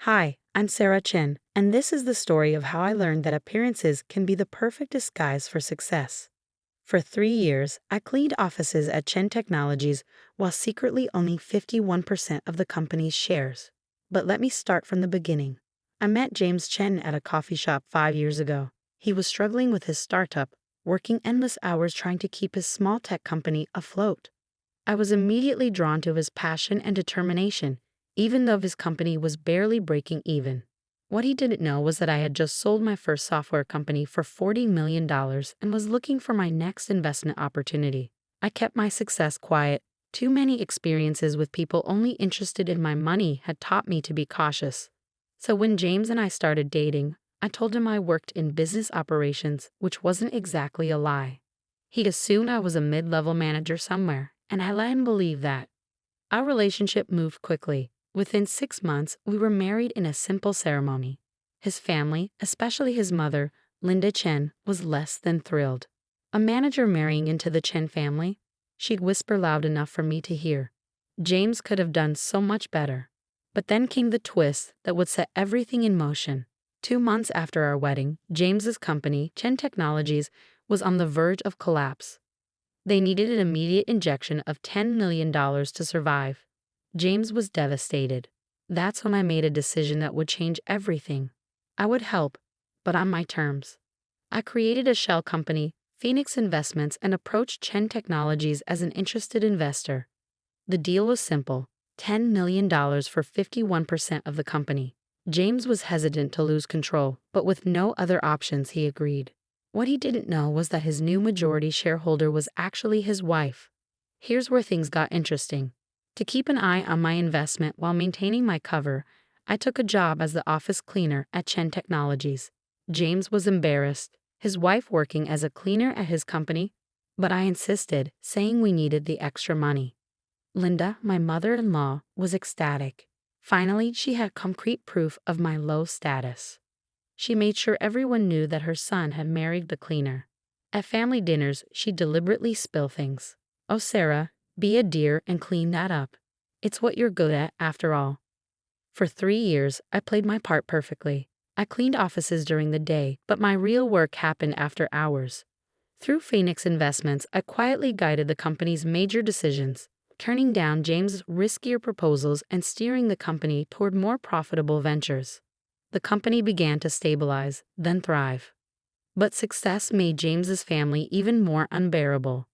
Hi, I'm Sarah Chin, and this is the story of how I learned that appearances can be the perfect disguise for success. For 3 years, I cleaned offices at Chen Technologies while secretly owning 51% of the company's shares. But let me start from the beginning. I met James Chen at a coffee shop 5 years ago. He was struggling with his startup, working endless hours trying to keep his small tech company afloat. I was immediately drawn to his passion and determination, even though his company was barely breaking even. What he didn't know was that I had just sold my first software company for $40 million and was looking for my next investment opportunity. I kept my success quiet. Too many experiences with people only interested in my money had taught me to be cautious. So when James and I started dating, I told him I worked in business operations, which wasn't exactly a lie. He assumed I was a mid-level manager somewhere, and I let him believe that. Our relationship moved quickly. Within 6 months, we were married in a simple ceremony. His family, especially his mother, Linda Chen, was less than thrilled. A manager marrying into the Chen family? She'd whisper loud enough for me to hear. James could have done so much better. But then came the twist that would set everything in motion. 2 months after our wedding, James's company, Chen Technologies, was on the verge of collapse. They needed an immediate injection of $10 million to survive. James was devastated. That's when I made a decision that would change everything. I would help, but on my terms. I created a shell company, Phoenix Investments, and approached Chen Technologies as an interested investor. The deal was simple: $10 million for 51% of the company. James was hesitant to lose control, but with no other options, he agreed. What he didn't know was that his new majority shareholder was actually his wife. Here's where things got interesting. To keep an eye on my investment while maintaining my cover, I took a job as the office cleaner at Chen Technologies. James was embarrassed, his wife working as a cleaner at his company, but I insisted, saying we needed the extra money. Linda, my mother-in-law, was ecstatic. Finally, she had concrete proof of my low status. She made sure everyone knew that her son had married the cleaner. At family dinners, she'd deliberately spill things. "Oh, Sarah, be a dear and clean that up. It's what you're good at, after all." For 3 years, I played my part perfectly. I cleaned offices during the day, but my real work happened after hours. Through Phoenix Investments, I quietly guided the company's major decisions, turning down James's riskier proposals and steering the company toward more profitable ventures. The company began to stabilize, then thrive. But success made James's family even more unbearable.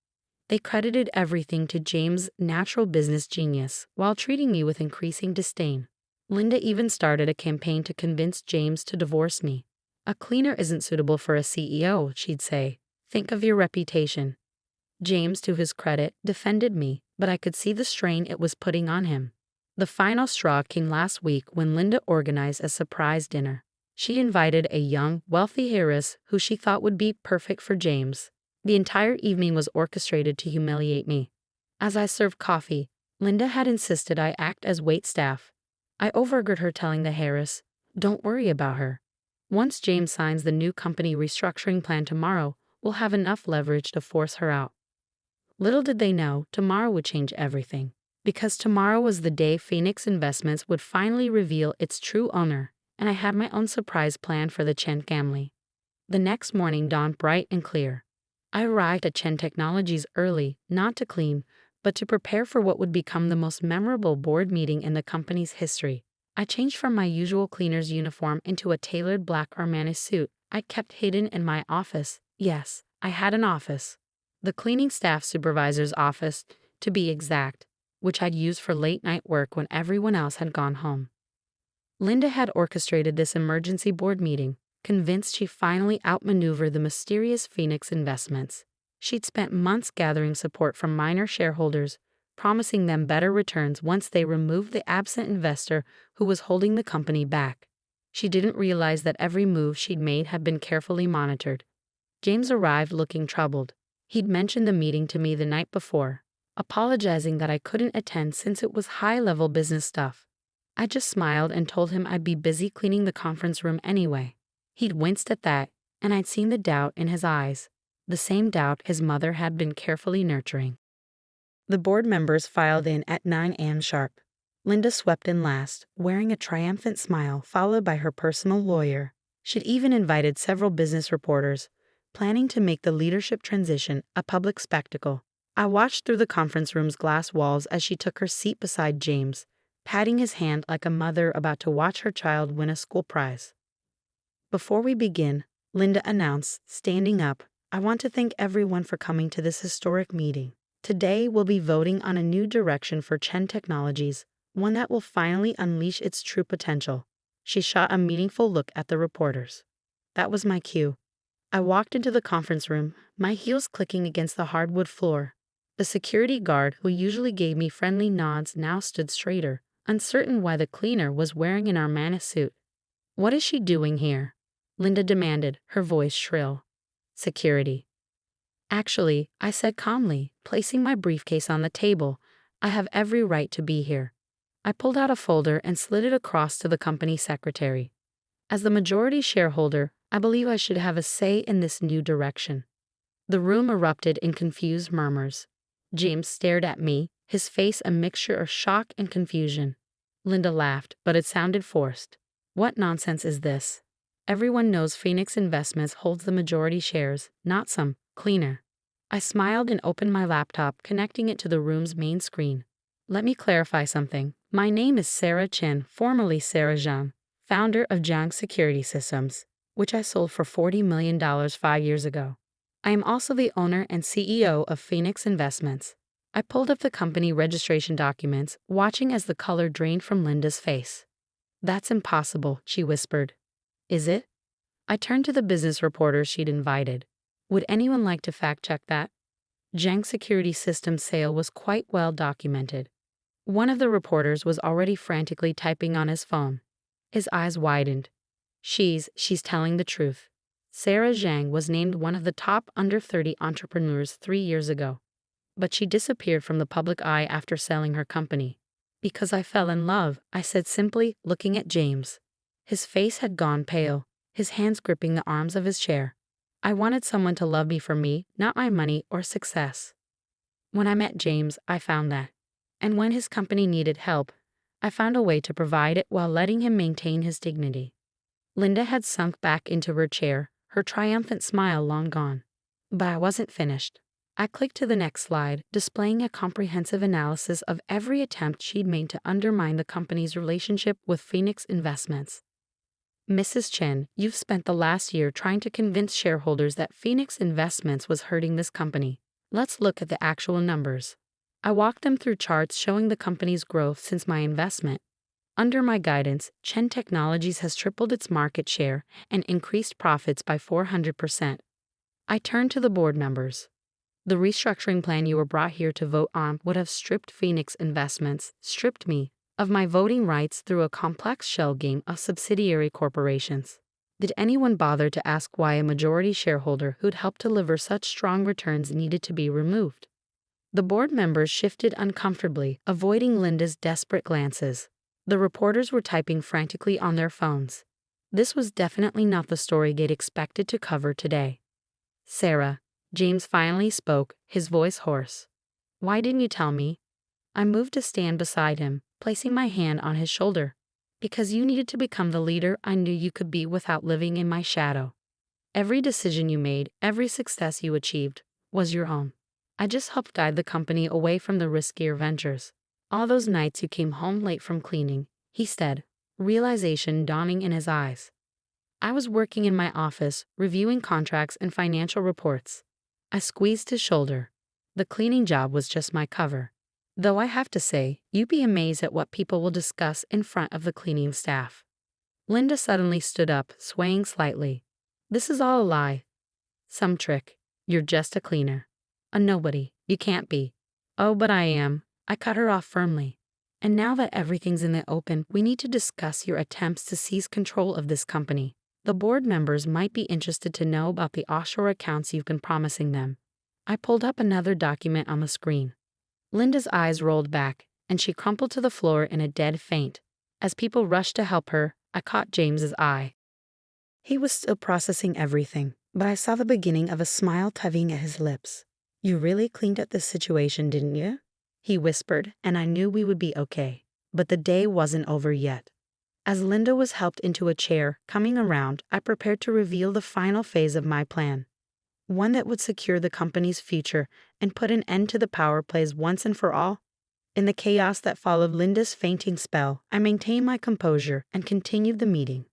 They credited everything to James' natural business genius, while treating me with increasing disdain. Linda even started a campaign to convince James to divorce me. "A cleaner isn't suitable for a CEO," she'd say. "Think of your reputation." James, to his credit, defended me, but I could see the strain it was putting on him. The final straw came last week when Linda organized a surprise dinner. She invited a young, wealthy heiress who she thought would be perfect for James. The entire evening was orchestrated to humiliate me. As I served coffee, Linda had insisted I act as waitstaff. I overheard her telling the heiress, "Don't worry about her. Once James signs the new company restructuring plan tomorrow, we'll have enough leverage to force her out." Little did they know, tomorrow would change everything. Because tomorrow was the day Phoenix Investments would finally reveal its true owner, and I had my own surprise plan for the Chen family. The next morning dawned bright and clear. I arrived at Chen Technologies early, not to clean, but to prepare for what would become the most memorable board meeting in the company's history. I changed from my usual cleaner's uniform into a tailored black Armani suit I kept hidden in my office. Yes, I had an office. The cleaning staff supervisor's office, to be exact, which I'd used for late-night work when everyone else had gone home. Linda had orchestrated this emergency board meeting, convinced she finally outmaneuvered the mysterious Phoenix Investments. She'd spent months gathering support from minor shareholders, promising them better returns once they removed the absent investor who was holding the company back. She didn't realize that every move she'd made had been carefully monitored. James arrived looking troubled. He'd mentioned the meeting to me the night before, apologizing that I couldn't attend since it was high-level business stuff. I just smiled and told him I'd be busy cleaning the conference room anyway. He'd winced at that, and I'd seen the doubt in his eyes, the same doubt his mother had been carefully nurturing. The board members filed in at 9 a.m. sharp. Linda swept in last, wearing a triumphant smile followed by her personal lawyer. She'd even invited several business reporters, planning to make the leadership transition a public spectacle. I watched through the conference room's glass walls as she took her seat beside James, patting his hand like a mother about to watch her child win a school prize. Before we begin, Linda announced, standing up, I want to thank everyone for coming to this historic meeting. Today we'll be voting on a new direction for Chen Technologies, one that will finally unleash its true potential. She shot a meaningful look at the reporters. That was my cue. I walked into the conference room, my heels clicking against the hardwood floor. The security guard, who usually gave me friendly nods, now stood straighter, uncertain why the cleaner was wearing an Armani suit. What is she doing here? Linda demanded, her voice shrill. Security. Actually, I said calmly, placing my briefcase on the table, I have every right to be here. I pulled out a folder and slid it across to the company secretary. As the majority shareholder, I believe I should have a say in this new direction. The room erupted in confused murmurs. James stared at me, his face a mixture of shock and confusion. Linda laughed, but it sounded forced. What nonsense is this? Everyone knows Phoenix Investments holds the majority shares, not some cleaner. I smiled and opened my laptop, connecting it to the room's main screen. Let me clarify something. My name is Sarah Chen, formerly Sarah Zhang, founder of Zhang Security Systems, which I sold for $40 million 5 years ago. I am also the owner and CEO of Phoenix Investments. I pulled up the company registration documents, watching as the color drained from Linda's face. That's impossible, she whispered. Is it? I turned to the business reporters she'd invited. Would anyone like to fact-check that? Zhang Security Systems sale was quite well documented. One of the reporters was already frantically typing on his phone. His eyes widened. She's telling the truth. Sarah Zhang was named one of the top under 30 entrepreneurs 3 years ago. But she disappeared from the public eye after selling her company. Because I fell in love, I said simply, looking at James. His face had gone pale, his hands gripping the arms of his chair. I wanted someone to love me for me, not my money or success. When I met James, I found that. And when his company needed help, I found a way to provide it while letting him maintain his dignity. Linda had sunk back into her chair, her triumphant smile long gone. But I wasn't finished. I clicked to the next slide, displaying a comprehensive analysis of every attempt she'd made to undermine the company's relationship with Phoenix Investments. Mrs. Chen, you've spent the last year trying to convince shareholders that Phoenix Investments was hurting this company. Let's look at the actual numbers. I walked them through charts showing the company's growth since my investment. Under my guidance, Chen Technologies has tripled its market share and increased profits by 400%. I turned to the board members. The restructuring plan you were brought here to vote on would have stripped Phoenix Investments, stripped me, of my voting rights through a complex shell game of subsidiary corporations. Did anyone bother to ask why a majority shareholder who'd helped deliver such strong returns needed to be removed? The board members shifted uncomfortably, avoiding Linda's desperate glances. The reporters were typing frantically on their phones. This was definitely not the story they'd expected to cover today. Sarah, James finally spoke, his voice hoarse. Why didn't you tell me? I moved to stand beside him, placing my hand on his shoulder. Because you needed to become the leader I knew you could be without living in my shadow. Every decision you made, every success you achieved, was your own. I just helped guide the company away from the riskier ventures. All those nights you came home late from cleaning, he said, realization dawning in his eyes. I was working in my office, reviewing contracts and financial reports. I squeezed his shoulder. The cleaning job was just my cover. Though I have to say, you'd be amazed at what people will discuss in front of the cleaning staff. Linda suddenly stood up, swaying slightly. This is all a lie. Some trick. You're just a cleaner. A nobody. You can't be. Oh, but I am. I cut her off firmly. And now that everything's in the open, we need to discuss your attempts to seize control of this company. The board members might be interested to know about the offshore accounts you've been promising them. I pulled up another document on the screen. Linda's eyes rolled back, and she crumpled to the floor in a dead faint. As people rushed to help her, I caught James's eye. He was still processing everything, but I saw the beginning of a smile tugging at his lips. You really cleaned up this situation, didn't you? He whispered, and I knew we would be okay. But the day wasn't over yet. As Linda was helped into a chair, coming around, I prepared to reveal the final phase of my plan. One that would secure the company's future and put an end to the power plays once and for all. In the chaos that followed Linda's fainting spell, I maintained my composure and continued the meeting.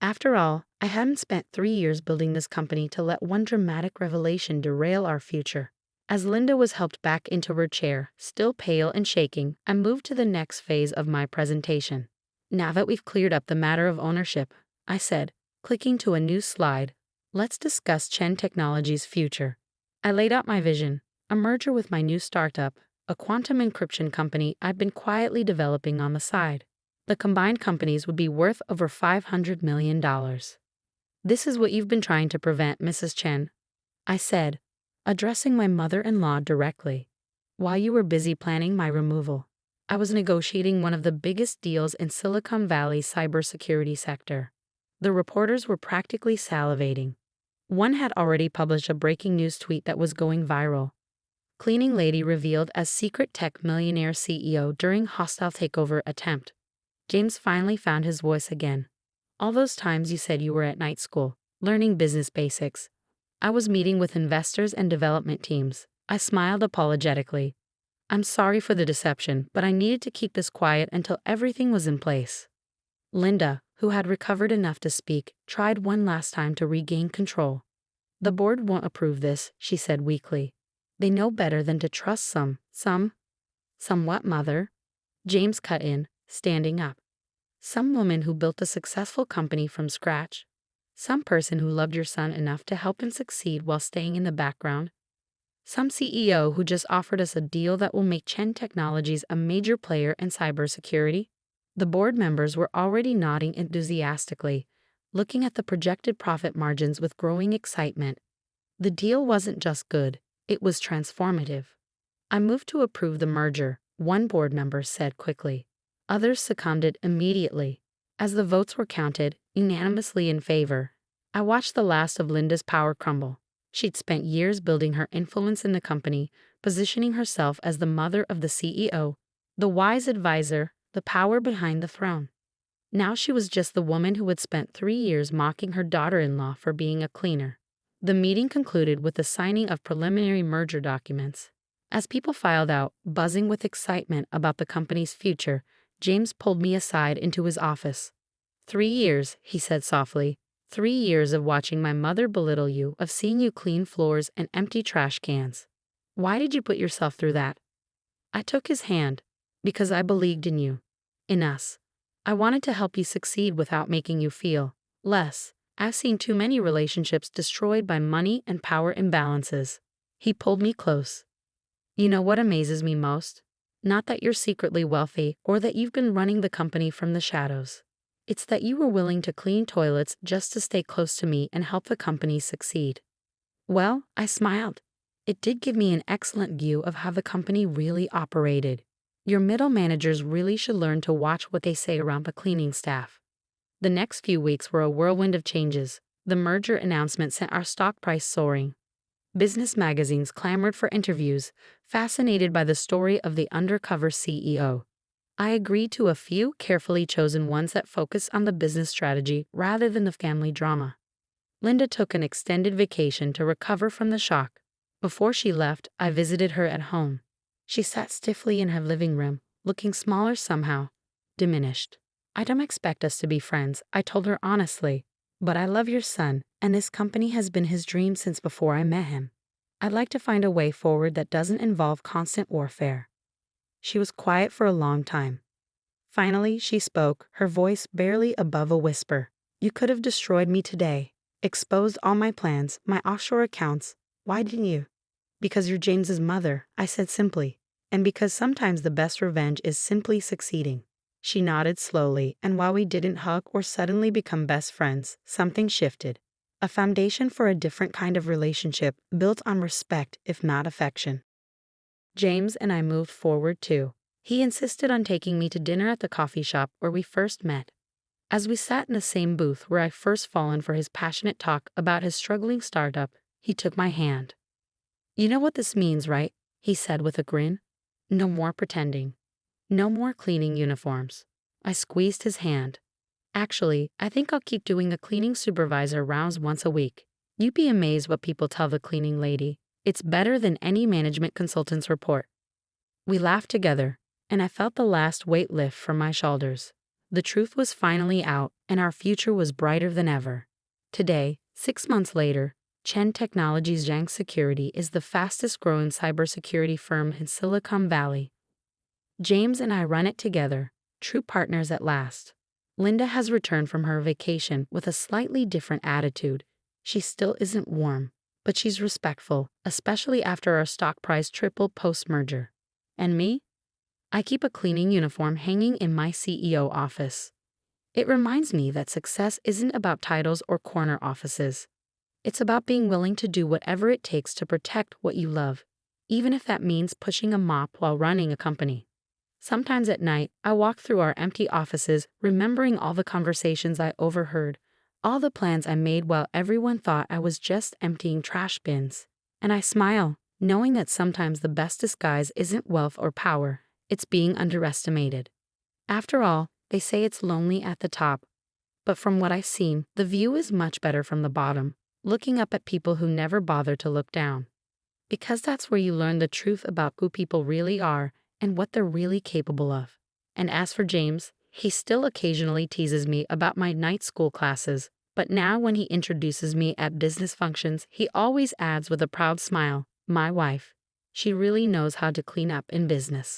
After all, I hadn't spent 3 years building this company to let one dramatic revelation derail our future. As Linda was helped back into her chair, still pale and shaking, I moved to the next phase of my presentation. Now that we've cleared up the matter of ownership, I said, clicking to a new slide, let's discuss Chen Technologies' future. I laid out my vision, a merger with my new startup, a quantum encryption company I'd been quietly developing on the side. The combined companies would be worth over $500 million. This is what you've been trying to prevent, Mrs. Chen, I said, addressing my mother-in-law directly. While you were busy planning my removal, I was negotiating one of the biggest deals in Silicon Valley's cybersecurity sector. The reporters were practically salivating. One had already published a breaking news tweet that was going viral. Cleaning lady revealed as secret tech millionaire CEO during hostile takeover attempt. James finally found his voice again. All those times you said you were at night school, learning business basics. I was meeting with investors and development teams. I smiled apologetically. I'm sorry for the deception, but I needed to keep this quiet until everything was in place. Linda, who had recovered enough to speak, tried one last time to regain control. The board won't approve this, she said weakly. They know better than to trust some what, mother? James cut in, standing up. Some woman who built a successful company from scratch. Some person who loved your son enough to help him succeed while staying in the background. Some CEO who just offered us a deal that will make Chen Technologies a major player in cybersecurity. The board members were already nodding enthusiastically, looking at the projected profit margins with growing excitement. The deal wasn't just good, it was transformative. I moved to approve the merger, one board member said quickly. Others seconded immediately. As the votes were counted, unanimously in favor, I watched the last of Linda's power crumble. She'd spent years building her influence in the company, positioning herself as the mother of the CEO, the wise advisor, the power behind the throne. Now she was just the woman who had spent 3 years mocking her daughter-in-law for being a cleaner. The meeting concluded with the signing of preliminary merger documents. As people filed out, buzzing with excitement about the company's future, James pulled me aside into his office. 3 years, he said softly. 3 years of watching my mother belittle you, of seeing you clean floors and empty trash cans. Why did you put yourself through that? I took his hand. Because I believed in you. In us. I wanted to help you succeed without making you feel less. I've seen too many relationships destroyed by money and power imbalances. He pulled me close. You know what amazes me most? Not that you're secretly wealthy or that you've been running the company from the shadows. It's that you were willing to clean toilets just to stay close to me and help the company succeed. Well, I smiled. It did give me an excellent view of how the company really operated. Your middle managers really should learn to watch what they say around the cleaning staff. The next few weeks were a whirlwind of changes. The merger announcement sent our stock price soaring. Business magazines clamored for interviews, fascinated by the story of the undercover CEO. I agreed to a few carefully chosen ones that focused on the business strategy rather than the family drama. Linda took an extended vacation to recover from the shock. Before she left, I visited her at home. She sat stiffly in her living room, looking smaller somehow, diminished. I don't expect us to be friends, I told her honestly. But I love your son, and this company has been his dream since before I met him. I'd like to find a way forward that doesn't involve constant warfare. She was quiet for a long time. Finally, she spoke, her voice barely above a whisper. You could have destroyed me today, exposed all my plans, my offshore accounts. Why didn't you? Because you're James's mother, I said simply. And because sometimes the best revenge is simply succeeding. She nodded slowly, and while we didn't hug or suddenly become best friends, something shifted. A foundation for a different kind of relationship built on respect, if not affection. James and I moved forward too. He insisted on taking me to dinner at the coffee shop where we first met. As we sat in the same booth where I'd first fallen for his passionate talk about his struggling startup, he took my hand. You know what this means, right? He said with a grin. No more pretending. No more cleaning uniforms. I squeezed his hand. Actually, I think I'll keep doing a cleaning supervisor rounds once a week. You'd be amazed what people tell the cleaning lady. It's better than any management consultant's report. We laughed together, and I felt the last weight lift from my shoulders. The truth was finally out, and our future was brighter than ever. Today, 6 months later, Chen Technologies Zhang Security is the fastest growing cybersecurity firm in Silicon Valley. James and I run it together, true partners at last. Linda has returned from her vacation with a slightly different attitude. She still isn't warm, but she's respectful, especially after our stock price tripled post-merger. And me? I keep a cleaning uniform hanging in my CEO office. It reminds me that success isn't about titles or corner offices. It's about being willing to do whatever it takes to protect what you love, even if that means pushing a mop while running a company. Sometimes at night, I walk through our empty offices, remembering all the conversations I overheard, all the plans I made while everyone thought I was just emptying trash bins. And I smile, knowing that sometimes the best disguise isn't wealth or power, it's being underestimated. After all, they say it's lonely at the top. But from what I've seen, the view is much better from the bottom, looking up at people who never bother to look down. Because that's where you learn the truth about who people really are and what they're really capable of. And as for James, he still occasionally teases me about my night school classes, but now when he introduces me at business functions, he always adds with a proud smile, "My wife. She really knows how to clean up in business."